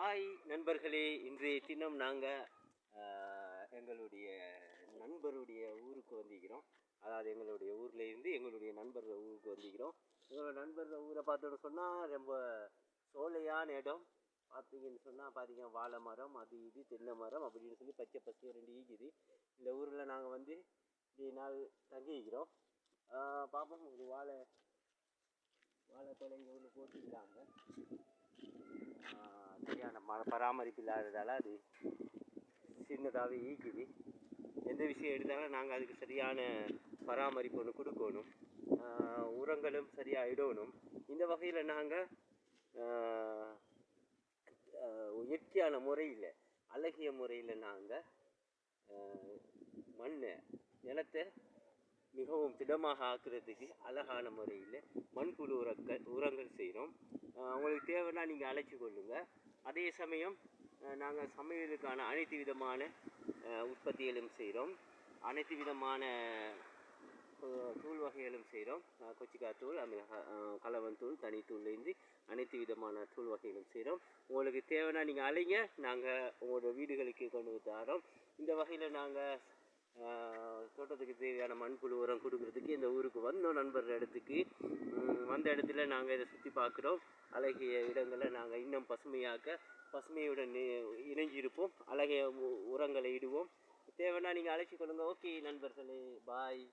Hi நண்பர்களே, இன்றைய தினம் நாங்கள் எங்களுடைய நண்பருடைய ஊருக்கு வந்திருக்கிறோம். அதாவது எங்களுடைய ஊர்லேருந்து எங்களுடைய நண்பர் ஊருக்கு வந்திருக்கிறோம். எங்களோட நண்பர் ஊரை பார்த்தோன்னு சொன்னால் ரொம்ப சோலையான இடம். பார்த்தீங்கன்னு சொன்னால் வாழை மரம், அது இது தென்னை மரம் அப்படின்னு சொல்லி பச்சை பசங்க ரெண்டு ஈக்குது. இந்த ஊரில் நாங்கள் வந்து இப்படி நாள் தங்கிக்கிறோம். பார்ப்போம், ஒரு வாழை தொலைங்க ஒன்று போட்டுக்கிறாங்க. சரியான பராமரிப்பு இல்லாததால் அது சின்னதாகவே ஈக்குது. எந்த விஷயம் எடுத்தாலும் நாங்கள் அதுக்கு சரியான பராமரிப்பு ஒன்று கொடுக்கணும். உரங்களும் சரியாக இடணும். இந்த வகையில் நாங்கள் இயற்கையான முறையில், அழகிய முறையில் நாங்கள் நிலத்தை மிகவும் திடமாக ஆக்குறதுக்கு அழகான முறையில் மண்புழு உரங்கள் செய்கிறோம். உங்களுக்கு தேவைன்னா நீங்கள் அழைச்சி கொள்ளுங்கள். அதே சமயம் நாங்கள் சமையலுக்கான அனைத்து விதமான உற்பத்திகளும் செய்கிறோம். அனைத்து விதமான தூள் வகைகளும் செய்கிறோம். கொச்சிக்காய் தூள், கலவன் தூள், தனித்தூள்லேருந்து அனைத்து விதமான தூள் வகைகளும் செய்கிறோம். உங்களுக்கு தேவைன்னா நீங்கள் அழைங்க, நாங்கள் உங்களோட வீடுகளுக்கு கொண்டு வந்து தரோம். இந்த வகையில் நாங்கள் தோட்டத்துக்கு தேவையான மண்புழு உரம் கொடுக்குறதுக்கு இந்த ஊருக்கு வந்தோம். நண்பர் இடத்துக்கு வந்த இடத்துல நாங்கள் இதை சுற்றி பார்க்குறோம். அழகிய இடங்களை நாங்கள் இன்னும் பசுமையுடன் இணைஞ்சிருப்போம். அழகிய உரங்களை இடுவோம். தேவைன்னா நீங்கள் அழைச்சி கொள்ளுங்கள். ஓகே நண்பர்களே, பாய்.